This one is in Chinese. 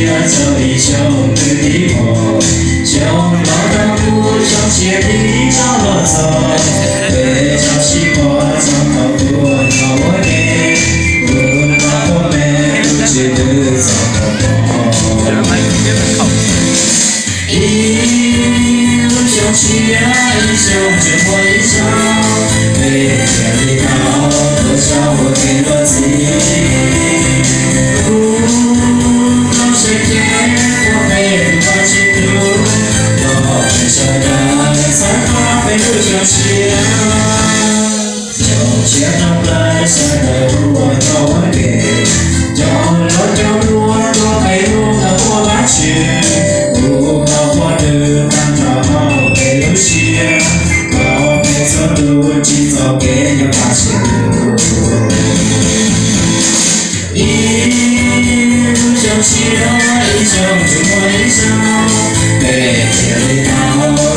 做英雄的梦，像老大不像鞋底着了走，对着西瓜长好多到我的，不让我们不知道怎么过。一路向西啊，英雄只活一生，每天的道都叫我给了自己。就像那白色的路到我给，叫了条路多没路的我把去，不靠我的单车好给有些，靠没走路今早给你发现路。一路向西啊，英雄就我一生，每天的道。